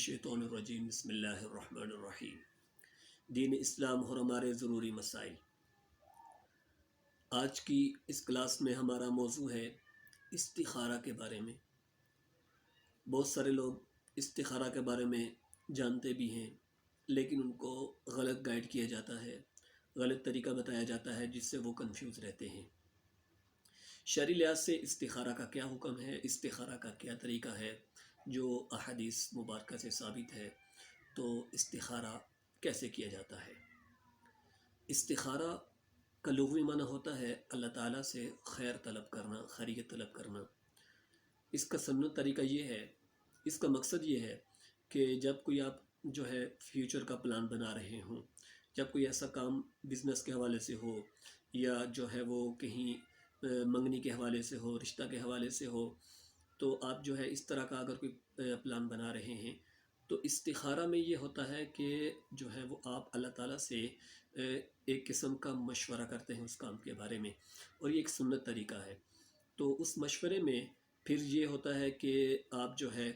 मिनश्शैतानिर्रजीम बिस्मिल्लाहिर्रहमानिर्रहीम। दीन इस्लाम और हमारे ज़रूरी मसाइल। आज की इस क्लास में हमारा मौजू है इस्तिखारा के बारे में। बहुत सारे लोग इस्तिखारा के बारे में जानते भी हैं, लेकिन उनको गलत गाइड किया जाता है, गलत तरीका बताया जाता है, जिससे वो कंफ्यूज रहते हैं। शरई लिहाज से इस्तिखारा का क्या हुक्म है, इस्तिखारा का क्या तरीका है, जो अहादीस मुबारक से साबित है। तो इस्तिखारा कैसे किया जाता है? इस्तिखारा का लुग़वी माना होता है अल्लाह ताला से खैर तलब करना, खैरियत तलब करना। इसका सुन्नत तरीका ये है, इसका मकसद ये है कि जब कोई आप जो है फ्यूचर का प्लान बना रहे हों, जब कोई ऐसा काम बिज़नेस के हवाले से हो, या जो है वो कहीं मंगनी के हवाले से हो, रिश्ता के हवाले से हो, तो आप जो है इस तरह का अगर कोई प्लान बना रहे हैं, तो इस्तिखारा में ये होता है कि जो है वो आप अल्लाह ताला से एक किस्म का मशवरा करते हैं उस काम के बारे में, और ये एक सुन्नत तरीका है। तो उस मशवरे में फिर ये होता है कि आप जो है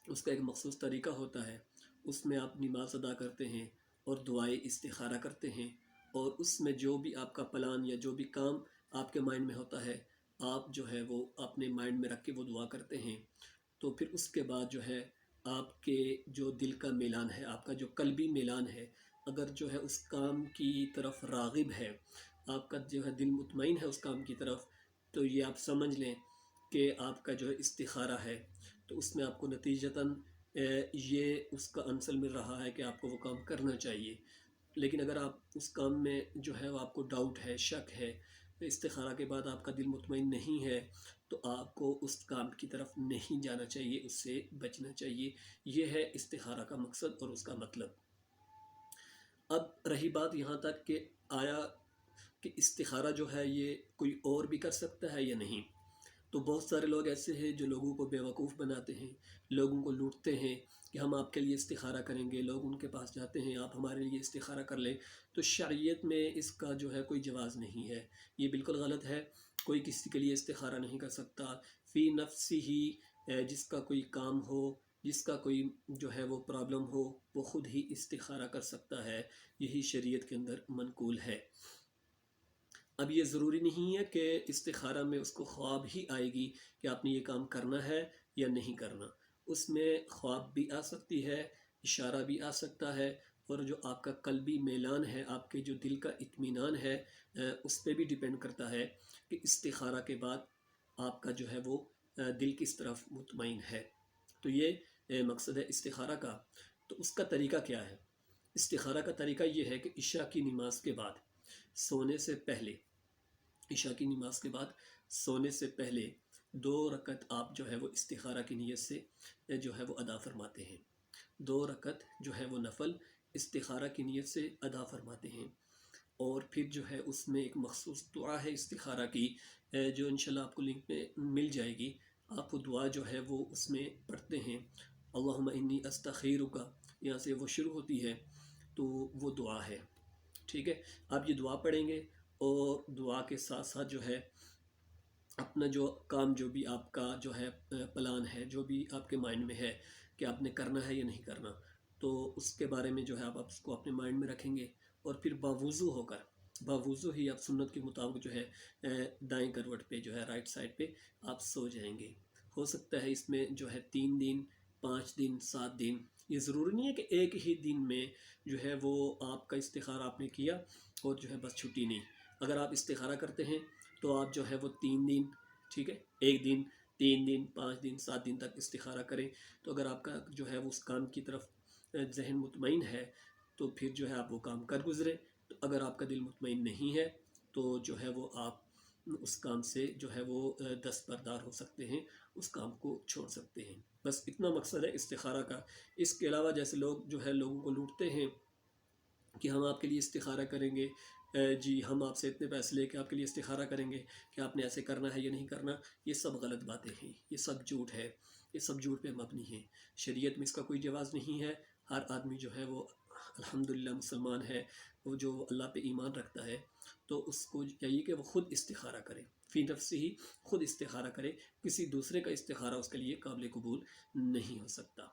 उसका एक मखसूस तरीका होता है, उसमें आप नमाज अदा करते हैं और दुआए इस्तिखारा करते हैं, और उसमें जो भी आपका प्लान या जो भी काम आपके माइंड में होता है, आप जो है वो अपने माइंड में रख के वो दुआ करते हैं। तो फिर उसके बाद जो है आपके जो दिल का मिलान है, आपका जो कल्बी मिलान है, अगर जो है उस काम की तरफ राग़िब है, आपका जो है दिल मुतमईन है उस काम की तरफ, तो ये आप समझ लें कि आपका जो है इस्तिखारा है, तो उसमें आपको नतीजतन ये उसका आंसर मिल रहा है कि आपको वो काम करना चाहिए। लेकिन अगर आप उस काम में जो है वो आपको डाउट है, शक है, इस्तिखारा के बाद आपका दिल मुतमईन नहीं है, तो आपको उस काम की तरफ नहीं जाना चाहिए, उससे बचना चाहिए। ये है इस्तिखारा का मकसद और उसका मतलब। अब रही बात यहाँ तक कि आया कि इस्तिखारा जो है ये कोई और भी कर सकता है या नहीं। तो बहुत सारे लोग ऐसे हैं जो लोगों को बेवकूफ़ बनाते हैं, लोगों को लूटते हैं कि हम आपके लिए इस्तिखारा करेंगे। लोग उनके पास जाते हैं, आप हमारे लिए इस्तिखारा कर लें। तो शरीयत में इसका जो है कोई जवाज़ नहीं है, ये बिल्कुल गलत है। कोई किसी के लिए इस्तिखारा नहीं कर सकता। फ़ी नफ्सी ही जिसका कोई काम हो, जिसका कोई जो है वो प्रॉब्लम हो, वो ख़ुद ही इस्तिखारा कर सकता है। यही शरीयत के अंदर मनकूल है। अब ये ज़रूरी नहीं है कि इस्तिखारा में उसको ख्वाब ही आएगी कि आपने ये काम करना है या नहीं करना। उसमें ख्वाब भी आ सकती है, इशारा भी आ सकता है, और जो आपका कल्बी मेलान है, आपके जो दिल का इत्मीनान है, उस पर भी डिपेंड करता है कि इस्तिखारा के बाद आपका जो है वो दिल किस तरफ मुतमईन है। तो ये मकसद है इस्तिखारा का। तो उसका तरीका क्या है? इस्तिखारा का तरीका ये है कि इशा की नमाज के बाद सोने से पहले, इशा की नमाज के बाद सोने से पहले 2 रकत आप जो है वो इस्तिखारा की नीयत से जो है वो अदा फरमाते हैं। 2 रकत जो है वो नफल इस्तिखारा की नीयत से अदा फरमाते हैं। और फिर जो है उसमें एक मखसूस दुआ है इस्तिखारा की, जो इंशाल्लाह आपको लिंक में मिल जाएगी। आप वो दुआ जो है वो उसमें पढ़ते हैं। अल्लाहुम्मा इन्नी अस्तखीरुका, यहाँ से वो शुरू होती है, तो वो दुआ है। ठीक है, आप ये दुआ पढ़ेंगे, और दुआ के साथ साथ जो है अपना जो काम, जो भी आपका जो है प्लान है, जो भी आपके माइंड में है कि आपने करना है या नहीं करना, तो उसके बारे में जो है आप उसको अपने माइंड में रखेंगे, और फिर बावुज़ू ही आप सुन्नत के मुताबिक जो है दाएं करवट पे, जो है राइट साइड पे आप सो जाएंगे। हो सकता है इसमें जो है 3 दिन, 5 दिन, 7 दिन, ये ज़रूरी नहीं है कि एक ही दिन में जो है वो आपका इस्तिखारा आपने किया और जो है बस छुट्टी नहीं। अगर आप इस्तिखारा करते हैं तो आप जो है वो 3 दिन, ठीक है, 1 दिन, 3 दिन, 5 दिन, 7 दिन तक इस्तिखारा करें। तो अगर आपका जो है वो उस काम की तरफ जहन मुतमईन है, तो फिर जो है आप वो काम कर गुज़रे। तो अगर आपका दिल मुतमईन नहीं है, तो जो है वो आप उस काम से जो है वो दस्तबरदार हो सकते हैं, उस काम को छोड़ सकते हैं। बस इतना मकसद है इस्तिखारा का। इसके अलावा जैसे लोग जो है लोगों को लूटते हैं कि हम आपके लिए इस्तिखारा करेंगे, जी हम आपसे इतने पैसे लेके आपके लिए इस्तिखारा करेंगे कि आपने ऐसे करना है या नहीं करना, ये सब गलत बातें हैं, ये सब झूठ है, ये सब झूठ पे मबनी है। शरीयत में इसका कोई जवाज़ नहीं है। हर आदमी जो है वो अल्हम्दुलिल्लाह मुसलमान है, वो जो अल्लाह पे ईमान रखता है, तो उसको चाहिए कि वो ख़ुद इस्तिखारा करे, फ़ी नफ्सी ही ख़ुद इस्तिखारा करे। किसी दूसरे का इस्तिखारा उसके लिए काबिल कबूल नहीं हो सकता।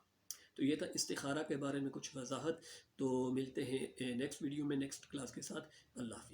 تو یہ تھا استخارہ کے بارے میں کچھ وضاحت. تو ملتے ہیں نیکسٹ ویڈیو میں نیکسٹ کلاس کے ساتھ. اللہ حافظ.